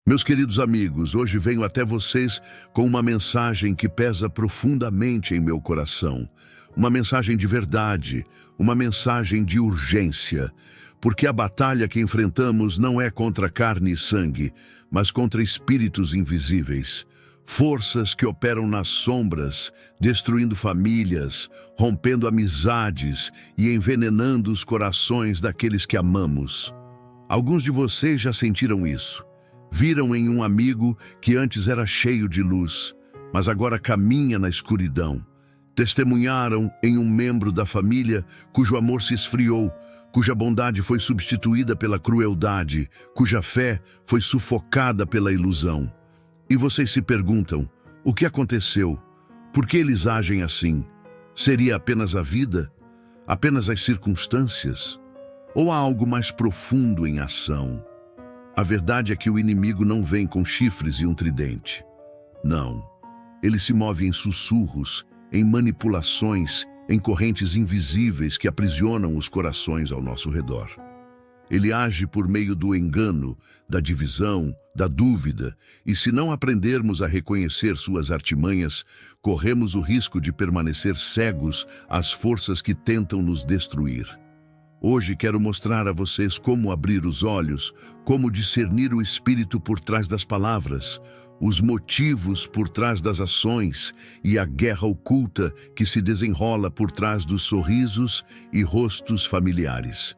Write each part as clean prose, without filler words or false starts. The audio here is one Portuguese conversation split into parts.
Meus queridos amigos, hoje venho até vocês com uma mensagem que pesa profundamente em meu coração. Uma mensagem de verdade, uma mensagem de urgência. Porque a batalha que enfrentamos não é contra carne e sangue, mas contra espíritos invisíveis. Forças que operam nas sombras, destruindo famílias, rompendo amizades e envenenando os corações daqueles que amamos. Alguns de vocês já sentiram isso. Viram em um amigo que antes era cheio de luz, mas agora caminha na escuridão. Testemunharam em um membro da família cujo amor se esfriou, cuja bondade foi substituída pela crueldade, cuja fé foi sufocada pela ilusão. E vocês se perguntam, o que aconteceu? Por que eles agem assim? Seria apenas a vida? Apenas as circunstâncias? Ou há algo mais profundo em ação? A verdade é que o inimigo não vem com chifres e um tridente. Não. Ele se move em sussurros, em manipulações, em correntes invisíveis que aprisionam os corações ao nosso redor. Ele age por meio do engano, da divisão, da dúvida, e se não aprendermos a reconhecer suas artimanhas, corremos o risco de permanecer cegos às forças que tentam nos destruir. Hoje quero mostrar a vocês como abrir os olhos, como discernir o espírito por trás das palavras, os motivos por trás das ações e a guerra oculta que se desenrola por trás dos sorrisos e rostos familiares.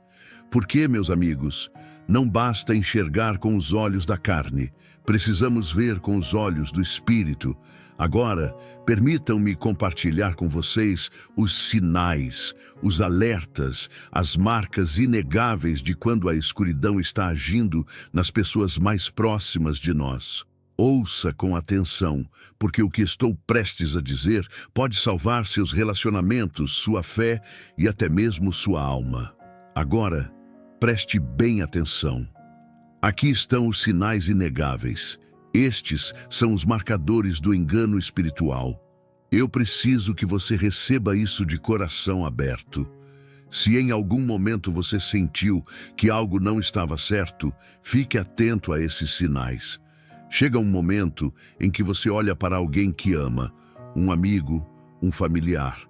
Porque, meus amigos, não basta enxergar com os olhos da carne, precisamos ver com os olhos do espírito. Agora, permitam-me compartilhar com vocês os sinais, os alertas, as marcas inegáveis de quando a escuridão está agindo nas pessoas mais próximas de nós. Ouça com atenção, porque o que estou prestes a dizer pode salvar seus relacionamentos, sua fé e até mesmo sua alma. Agora, preste bem atenção. Aqui estão os sinais inegáveis. Estes são os marcadores do engano espiritual. Eu preciso que você receba isso de coração aberto. Se em algum momento você sentiu que algo não estava certo, fique atento a esses sinais. Chega um momento em que você olha para alguém que ama, um amigo, um familiar,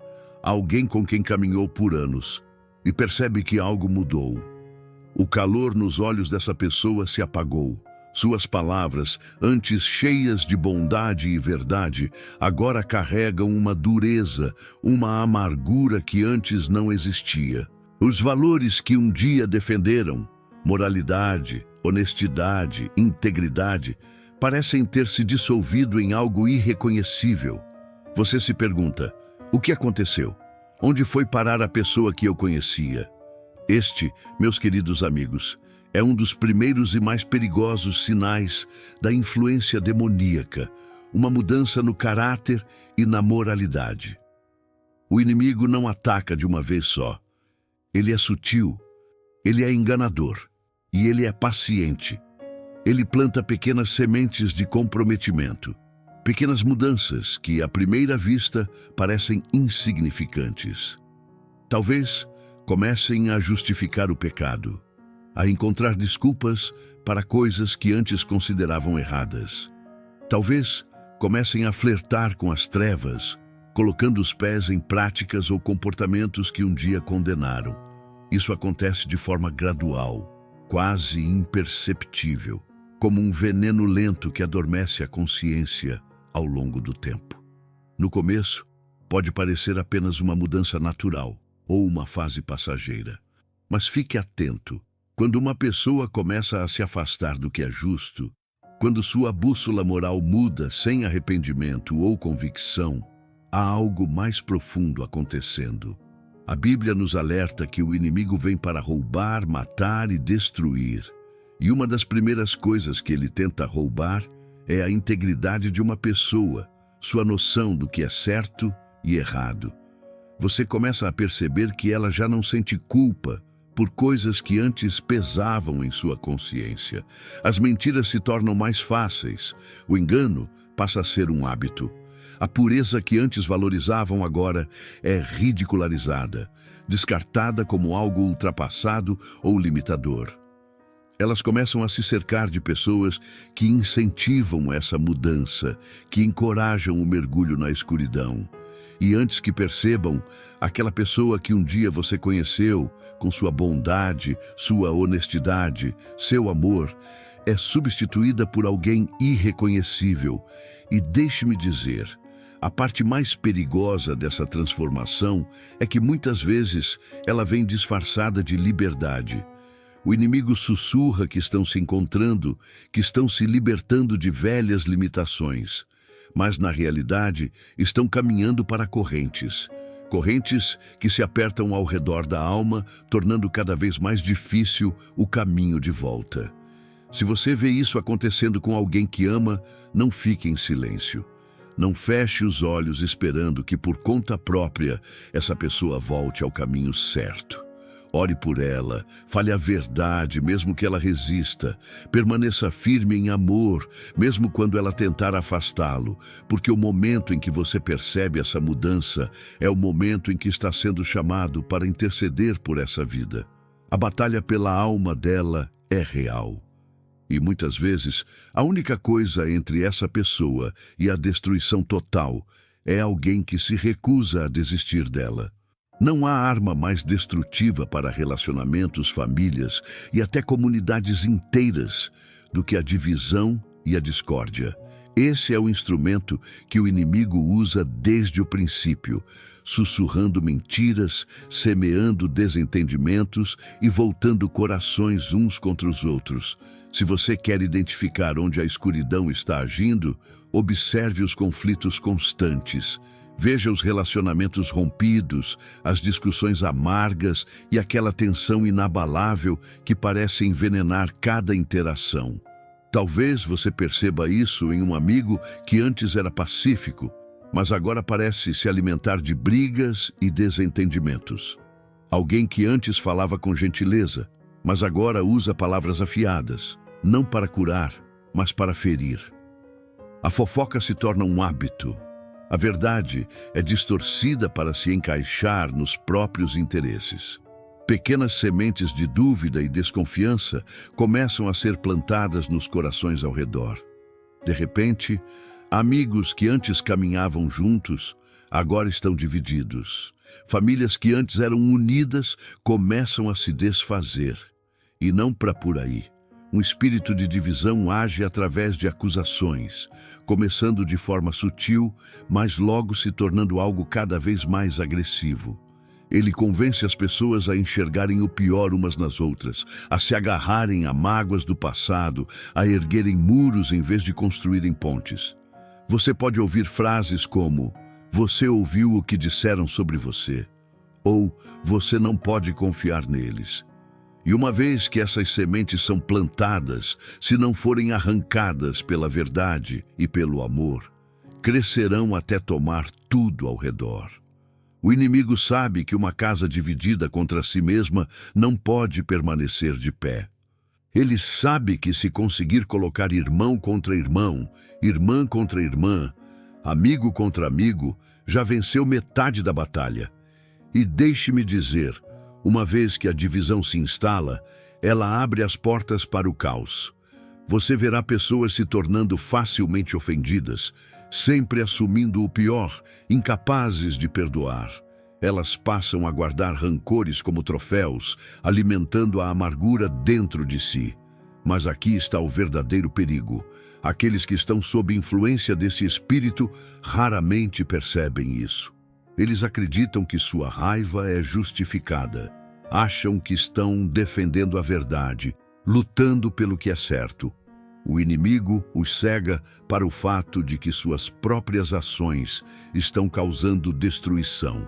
alguém com quem caminhou por anos, e percebe que algo mudou. O calor nos olhos dessa pessoa se apagou. Suas palavras, antes cheias de bondade e verdade, agora carregam uma dureza, uma amargura que antes não existia. Os valores que um dia defenderam, moralidade, honestidade, integridade, parecem ter se dissolvido em algo irreconhecível. Você se pergunta, o que aconteceu? Onde foi parar a pessoa que eu conhecia? Este, meus queridos amigos, é um dos primeiros e mais perigosos sinais da influência demoníaca, uma mudança no caráter e na moralidade. O inimigo não ataca de uma vez só. Ele é sutil, ele é enganador e ele é paciente. Ele planta pequenas sementes de comprometimento, pequenas mudanças que, à primeira vista, parecem insignificantes. Talvez comecem a justificar o pecado, a encontrar desculpas para coisas que antes consideravam erradas. Talvez comecem a flertar com as trevas, colocando os pés em práticas ou comportamentos que um dia condenaram. Isso acontece de forma gradual, quase imperceptível, como um veneno lento que adormece a consciência ao longo do tempo. No começo, pode parecer apenas uma mudança natural ou uma fase passageira. Mas fique atento. Quando uma pessoa começa a se afastar do que é justo, quando sua bússola moral muda sem arrependimento ou convicção, há algo mais profundo acontecendo. A Bíblia nos alerta que o inimigo vem para roubar, matar e destruir. E uma das primeiras coisas que ele tenta roubar é a integridade de uma pessoa, sua noção do que é certo e errado. Você começa a perceber que ela já não sente culpa por coisas que antes pesavam em sua consciência. As mentiras se tornam mais fáceis, o engano passa a ser um hábito. A pureza que antes valorizavam agora é ridicularizada, descartada como algo ultrapassado ou limitador. Elas começam a se cercar de pessoas que incentivam essa mudança, que encorajam o mergulho na escuridão. E antes que percebam, aquela pessoa que um dia você conheceu, com sua bondade, sua honestidade, seu amor, é substituída por alguém irreconhecível. E deixe-me dizer, a parte mais perigosa dessa transformação é que muitas vezes ela vem disfarçada de liberdade. O inimigo sussurra que estão se encontrando, que estão se libertando de velhas limitações, mas na realidade estão caminhando para correntes. Correntes que se apertam ao redor da alma, tornando cada vez mais difícil o caminho de volta. Se você vê isso acontecendo com alguém que ama, não fique em silêncio. Não feche os olhos esperando que por conta própria essa pessoa volte ao caminho certo. Ore por ela, fale a verdade, mesmo que ela resista. Permaneça firme em amor, mesmo quando ela tentar afastá-lo, porque o momento em que você percebe essa mudança é o momento em que está sendo chamado para interceder por essa vida. A batalha pela alma dela é real. E muitas vezes, a única coisa entre essa pessoa e a destruição total é alguém que se recusa a desistir dela. Não há arma mais destrutiva para relacionamentos, famílias e até comunidades inteiras do que a divisão e a discórdia. Esse é o instrumento que o inimigo usa desde o princípio, sussurrando mentiras, semeando desentendimentos e voltando corações uns contra os outros. Se você quer identificar onde a escuridão está agindo, observe os conflitos constantes. Veja os relacionamentos rompidos, as discussões amargas e aquela tensão inabalável que parece envenenar cada interação. Talvez você perceba isso em um amigo que antes era pacífico, mas agora parece se alimentar de brigas e desentendimentos. Alguém que antes falava com gentileza, mas agora usa palavras afiadas, não para curar, mas para ferir. A fofoca se torna um hábito. A verdade é distorcida para se encaixar nos próprios interesses. Pequenas sementes de dúvida e desconfiança começam a ser plantadas nos corações ao redor. De repente, amigos que antes caminhavam juntos, agora estão divididos. Famílias que antes eram unidas começam a se desfazer. E não para por aí. Um espírito de divisão age através de acusações, começando de forma sutil, mas logo se tornando algo cada vez mais agressivo. Ele convence as pessoas a enxergarem o pior umas nas outras, a se agarrarem a mágoas do passado, a erguerem muros em vez de construírem pontes. Você pode ouvir frases como: "Você ouviu o que disseram sobre você", ou "Você não pode confiar neles". E uma vez que essas sementes são plantadas, se não forem arrancadas pela verdade e pelo amor, crescerão até tomar tudo ao redor. O inimigo sabe que uma casa dividida contra si mesma não pode permanecer de pé. Ele sabe que se conseguir colocar irmão contra irmão, irmã contra irmã, amigo contra amigo, já venceu metade da batalha. E deixe-me dizer, uma vez que a divisão se instala, ela abre as portas para o caos. Você verá pessoas se tornando facilmente ofendidas, sempre assumindo o pior, incapazes de perdoar. Elas passam a guardar rancores como troféus, alimentando a amargura dentro de si. Mas aqui está o verdadeiro perigo. Aqueles que estão sob influência desse espírito raramente percebem isso. Eles acreditam que sua raiva é justificada. Acham que estão defendendo a verdade, lutando pelo que é certo. O inimigo os cega para o fato de que suas próprias ações estão causando destruição.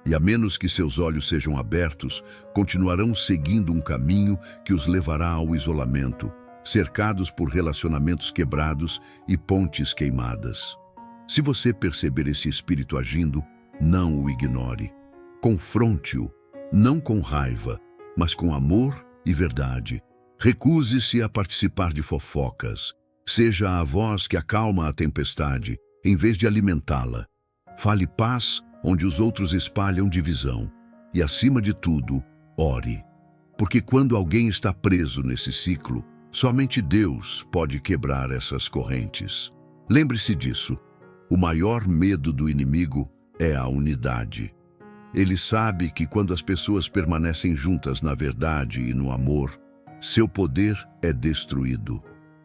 E a menos que seus olhos sejam abertos, continuarão seguindo um caminho que os levará ao isolamento, cercados por relacionamentos quebrados e pontes queimadas. Se você perceber esse espírito agindo, não o ignore. Confronte-o, não com raiva, mas com amor e verdade. Recuse-se a participar de fofocas. Seja a voz que acalma a tempestade, em vez de alimentá-la. Fale paz onde os outros espalham divisão. E, acima de tudo, ore. Porque quando alguém está preso nesse ciclo, somente Deus pode quebrar essas correntes. Lembre-se disso. O maior medo do inimigo é a unidade. Ele sabe que quando as pessoas permanecem juntas na verdade e no amor, seu poder é destruído.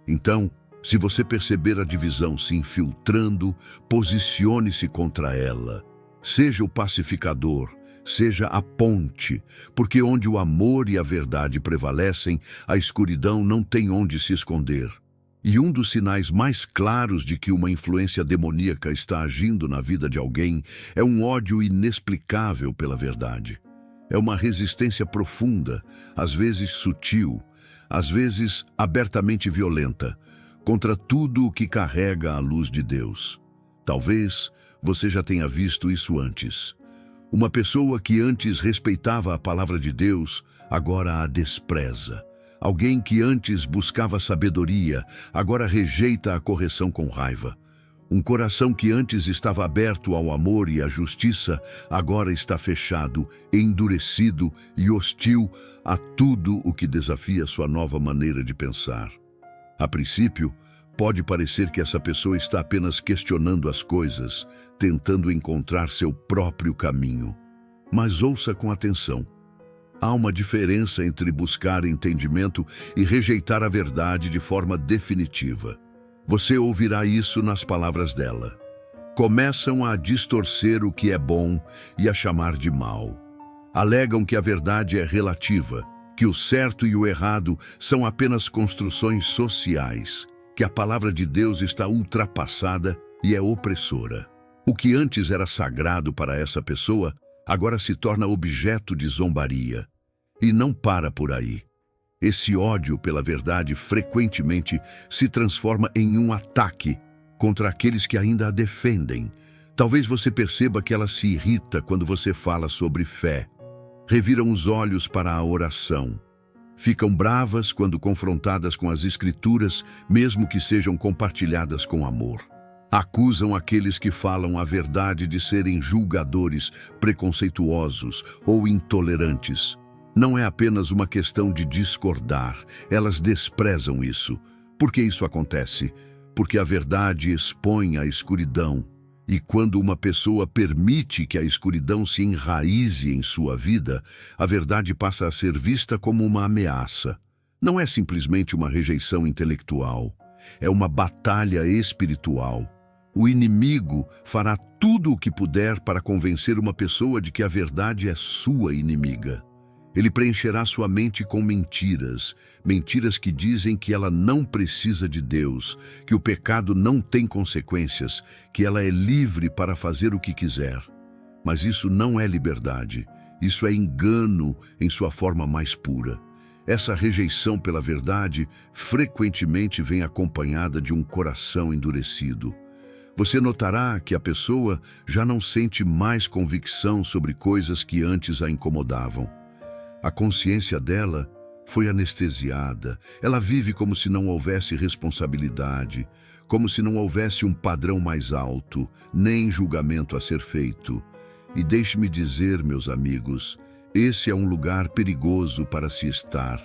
Então, se você perceber a divisão se infiltrando, posicione-se contra ela. Seja o pacificador, seja a ponte, porque onde o amor e a verdade prevalecem, a escuridão não tem onde se esconder. E um dos sinais mais claros de que uma influência demoníaca está agindo na vida de alguém é um ódio inexplicável pela verdade. É uma resistência profunda, às vezes sutil, às vezes abertamente violenta, contra tudo o que carrega a luz de Deus. Talvez você já tenha visto isso antes. Uma pessoa que antes respeitava a palavra de Deus, agora a despreza. Alguém que antes buscava sabedoria, agora rejeita a correção com raiva. Um coração que antes estava aberto ao amor e à justiça, agora está fechado, endurecido e hostil a tudo o que desafia sua nova maneira de pensar. A princípio, pode parecer que essa pessoa está apenas questionando as coisas, tentando encontrar seu próprio caminho. Mas ouça com atenção. Há uma diferença entre buscar entendimento e rejeitar a verdade de forma definitiva. Você ouvirá isso nas palavras dela. Começam a distorcer o que é bom e a chamar de mal. Alegam que a verdade é relativa, que o certo e o errado são apenas construções sociais, que a palavra de Deus está ultrapassada e é opressora. O que antes era sagrado para essa pessoa, agora se torna objeto de zombaria. E não para por aí. Esse ódio pela verdade frequentemente se transforma em um ataque contra aqueles que ainda a defendem. Talvez você perceba que ela se irrita quando você fala sobre fé. Reviram os olhos para a oração. Ficam bravas quando confrontadas com as Escrituras, mesmo que sejam compartilhadas com amor. Acusam aqueles que falam a verdade de serem julgadores, preconceituosos ou intolerantes. Não é apenas uma questão de discordar, elas desprezam isso. Por que isso acontece? Porque a verdade expõe a escuridão. E quando uma pessoa permite que a escuridão se enraize em sua vida, a verdade passa a ser vista como uma ameaça. Não é simplesmente uma rejeição intelectual, é uma batalha espiritual. O inimigo fará tudo o que puder para convencer uma pessoa de que a verdade é sua inimiga. Ele preencherá sua mente com mentiras, mentiras que dizem que ela não precisa de Deus, que o pecado não tem consequências, que ela é livre para fazer o que quiser. Mas isso não é liberdade, isso é engano em sua forma mais pura. Essa rejeição pela verdade frequentemente vem acompanhada de um coração endurecido. Você notará que a pessoa já não sente mais convicção sobre coisas que antes a incomodavam. A consciência dela foi anestesiada. Ela vive como se não houvesse responsabilidade, como se não houvesse um padrão mais alto, nem julgamento a ser feito. E deixe-me dizer, meus amigos, esse é um lugar perigoso para se estar.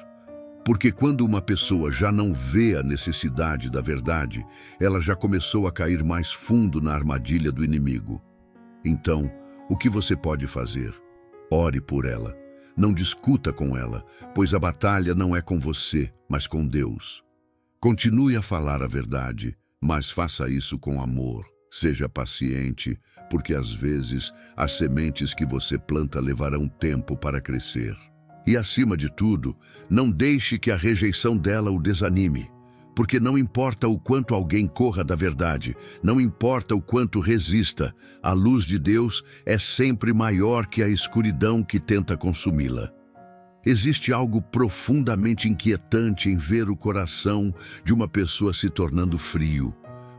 Porque quando uma pessoa já não vê a necessidade da verdade, ela já começou a cair mais fundo na armadilha do inimigo. Então, o que você pode fazer? Ore por ela. Não discuta com ela, pois a batalha não é com você, mas com Deus. Continue a falar a verdade, mas faça isso com amor. Seja paciente, porque às vezes as sementes que você planta levarão tempo para crescer. E acima de tudo, não deixe que a rejeição dela o desanime. Porque não importa o quanto alguém corra da verdade, não importa o quanto resista, a luz de Deus é sempre maior que a escuridão que tenta consumi-la. Existe algo profundamente inquietante em ver o coração de uma pessoa se tornando frio.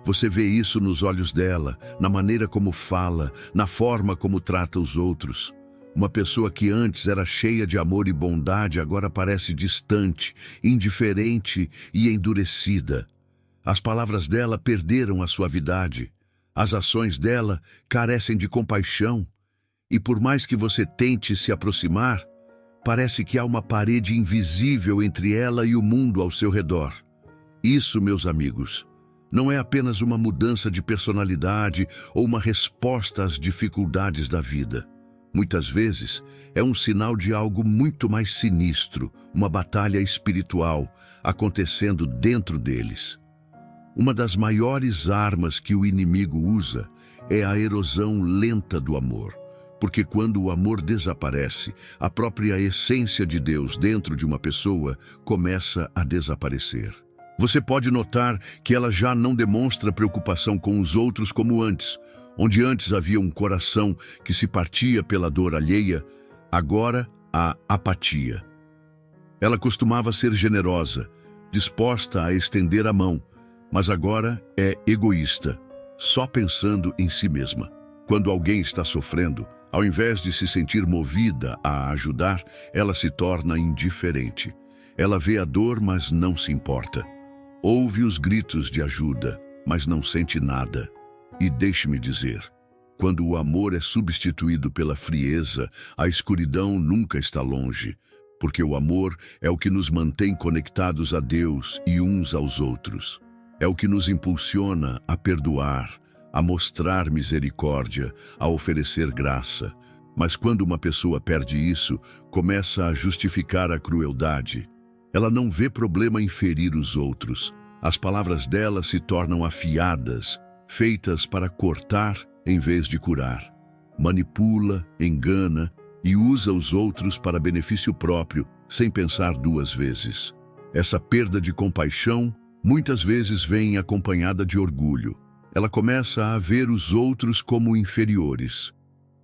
Você vê isso nos olhos dela, na maneira como fala, na forma como trata os outros. Uma pessoa que antes era cheia de amor e bondade agora parece distante, indiferente e endurecida. As palavras dela perderam a suavidade. As ações dela carecem de compaixão. E por mais que você tente se aproximar, parece que há uma parede invisível entre ela e o mundo ao seu redor. Isso, meus amigos, não é apenas uma mudança de personalidade ou uma resposta às dificuldades da vida. Muitas vezes é um sinal de algo muito mais sinistro, uma batalha espiritual acontecendo dentro deles. Uma das maiores armas que o inimigo usa é a erosão lenta do amor, porque quando o amor desaparece, a própria essência de Deus dentro de uma pessoa começa a desaparecer. Você pode notar que ela já não demonstra preocupação com os outros como antes. Onde antes havia um coração que se partia pela dor alheia, agora há apatia. Ela costumava ser generosa, disposta a estender a mão, mas agora é egoísta, só pensando em si mesma. Quando alguém está sofrendo, ao invés de se sentir movida a ajudar, ela se torna indiferente. Ela vê a dor, mas não se importa. Ouve os gritos de ajuda, mas não sente nada. E deixe-me dizer, quando o amor é substituído pela frieza, a escuridão nunca está longe, porque o amor é o que nos mantém conectados a Deus e uns aos outros. É o que nos impulsiona a perdoar, a mostrar misericórdia, a oferecer graça. Mas quando uma pessoa perde isso, começa a justificar a crueldade. Ela não vê problema em ferir os outros. As palavras dela se tornam afiadas, feitas para cortar em vez de curar. Manipula, engana e usa os outros para benefício próprio, sem pensar duas vezes. Essa perda de compaixão muitas vezes vem acompanhada de orgulho. Ela começa a ver os outros como inferiores.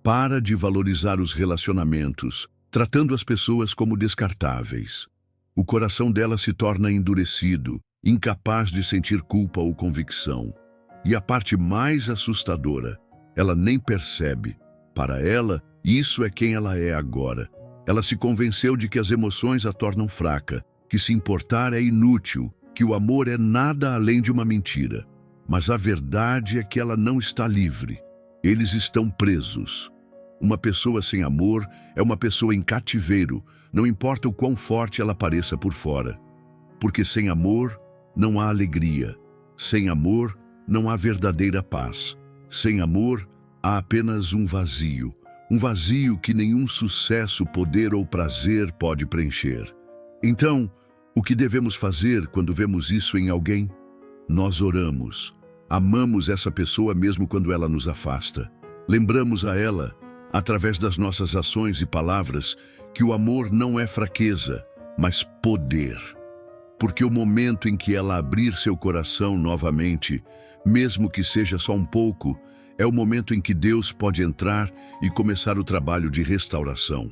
Para de valorizar os relacionamentos, tratando as pessoas como descartáveis. O coração dela se torna endurecido, incapaz de sentir culpa ou convicção. E a parte mais assustadora, ela nem percebe. Para ela, isso é quem ela é agora. Ela se convenceu de que as emoções a tornam fraca, que se importar é inútil, que o amor é nada além de uma mentira. Mas a verdade é que ela não está livre. Eles estão presos. Uma pessoa sem amor é uma pessoa em cativeiro, não importa o quão forte ela pareça por fora. Porque sem amor não há alegria. Sem amor não há verdadeira paz. Sem amor há apenas um vazio que nenhum sucesso, poder ou prazer pode preencher. Então, o que devemos fazer quando vemos isso em alguém? Nós oramos. Amamos essa pessoa mesmo quando ela nos afasta. Lembramos a ela, através das nossas ações e palavras, que o amor não é fraqueza, mas poder. Porque o momento em que ela abrir seu coração novamente, mesmo que seja só um pouco, é o momento em que Deus pode entrar e começar o trabalho de restauração.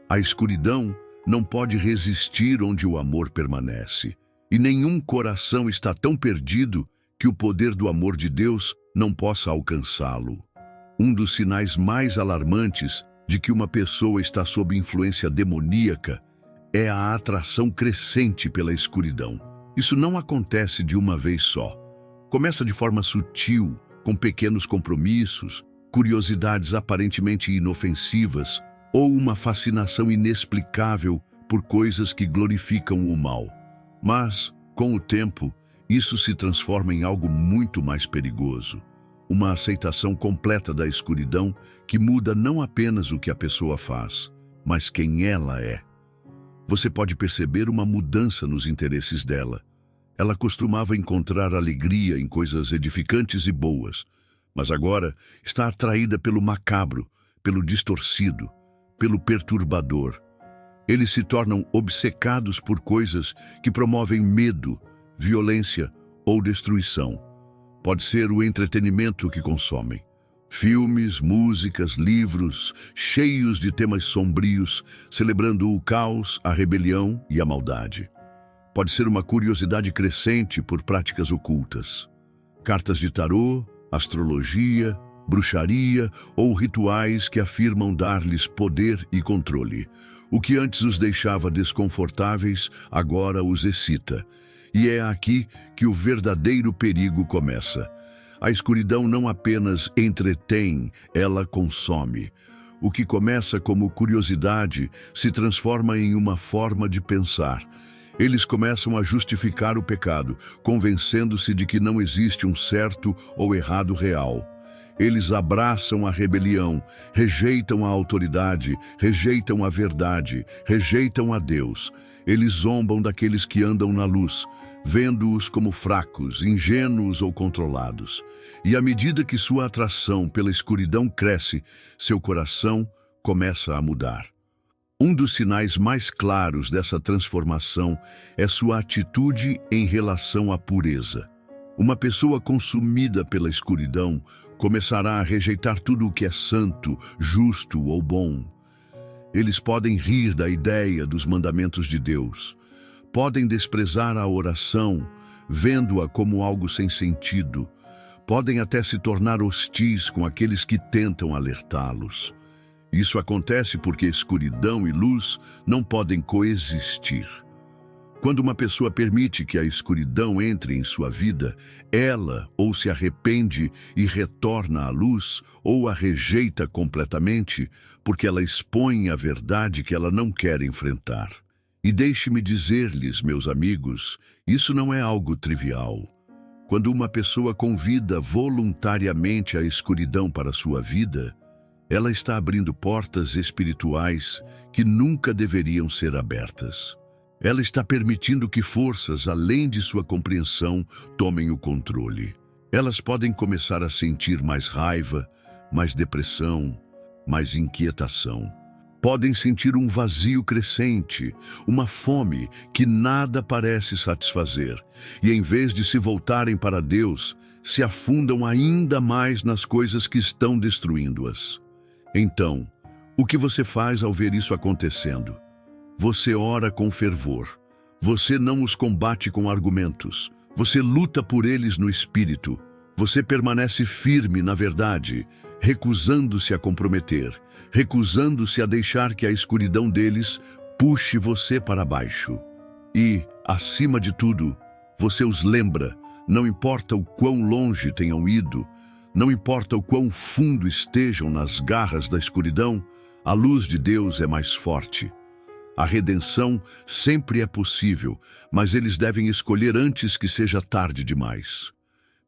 A escuridão não pode resistir onde o amor permanece. E nenhum coração está tão perdido que o poder do amor de Deus não possa alcançá-lo. Um dos sinais mais alarmantes de que uma pessoa está sob influência demoníaca é a atração crescente pela escuridão. Isso não acontece de uma vez só. Começa de forma sutil, com pequenos compromissos, curiosidades aparentemente inofensivas ou uma fascinação inexplicável por coisas que glorificam o mal. Mas, com o tempo, isso se transforma em algo muito mais perigoso. Uma aceitação completa da escuridão que muda não apenas o que a pessoa faz, mas quem ela é. Você pode perceber uma mudança nos interesses dela. Ela costumava encontrar alegria em coisas edificantes e boas, mas agora está atraída pelo macabro, pelo distorcido, pelo perturbador. Eles se tornam obcecados por coisas que promovem medo, violência ou destruição. Pode ser o entretenimento que consomem. Filmes, músicas, livros, cheios de temas sombrios, celebrando o caos, a rebelião e a maldade. Pode ser uma curiosidade crescente por práticas ocultas. Cartas de tarô, astrologia, bruxaria ou rituais que afirmam dar-lhes poder e controle. O que antes os deixava desconfortáveis, agora os excita. E é aqui que o verdadeiro perigo começa. A escuridão não apenas entretém, ela consome. O que começa como curiosidade se transforma em uma forma de pensar. Eles começam a justificar o pecado, convencendo-se de que não existe um certo ou errado real. Eles abraçam a rebelião, rejeitam a autoridade, rejeitam a verdade, rejeitam a Deus. Eles zombam daqueles que andam na luz, vendo-os como fracos, ingênuos ou controlados. E à medida que sua atração pela escuridão cresce, seu coração começa a mudar. Um dos sinais mais claros dessa transformação é sua atitude em relação à pureza. Uma pessoa consumida pela escuridão começará a rejeitar tudo o que é santo, justo ou bom. Eles podem rir da ideia dos mandamentos de Deus. Podem desprezar a oração, vendo-a como algo sem sentido. Podem até se tornar hostis com aqueles que tentam alertá-los. Isso acontece porque escuridão e luz não podem coexistir. Quando uma pessoa permite que a escuridão entre em sua vida, ela ou se arrepende e retorna à luz, ou a rejeita completamente, porque ela expõe a verdade que ela não quer enfrentar. E deixe-me dizer-lhes, meus amigos, isso não é algo trivial. Quando uma pessoa convida voluntariamente a escuridão para sua vida, ela está abrindo portas espirituais que nunca deveriam ser abertas. Ela está permitindo que forças além de sua compreensão tomem o controle. Elas podem começar a sentir mais raiva, mais depressão, mais inquietação. Podem sentir um vazio crescente, uma fome que nada parece satisfazer. E em vez de se voltarem para Deus, se afundam ainda mais nas coisas que estão destruindo-as. Então, o que você faz ao ver isso acontecendo? Você ora com fervor. Você não os combate com argumentos. Você luta por eles no espírito. Você permanece firme na verdade, recusando-se a comprometer, recusando-se a deixar que a escuridão deles puxe você para baixo. E, acima de tudo, você os lembra, não importa o quão longe tenham ido, não importa o quão fundo estejam nas garras da escuridão, a luz de Deus é mais forte. A redenção sempre é possível, mas eles devem escolher antes que seja tarde demais.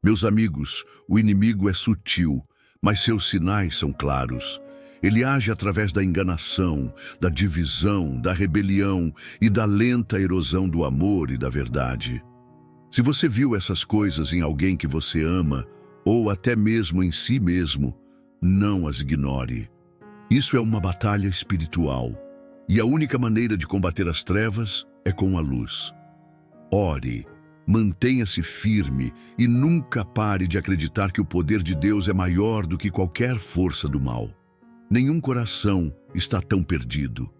Meus amigos, o inimigo é sutil, mas seus sinais são claros. Ele age através da enganação, da divisão, da rebelião e da lenta erosão do amor e da verdade. Se você viu essas coisas em alguém que você ama, ou até mesmo em si mesmo, não as ignore. Isso é uma batalha espiritual. E a única maneira de combater as trevas é com a luz. Ore, mantenha-se firme e nunca pare de acreditar que o poder de Deus é maior do que qualquer força do mal. Nenhum coração está tão perdido.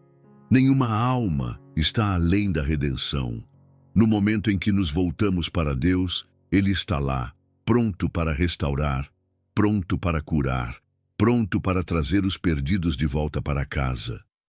Nenhuma alma está além da redenção. No momento em que nos voltamos para Deus, Ele está lá, pronto para restaurar, pronto para curar, pronto para trazer os perdidos de volta para casa.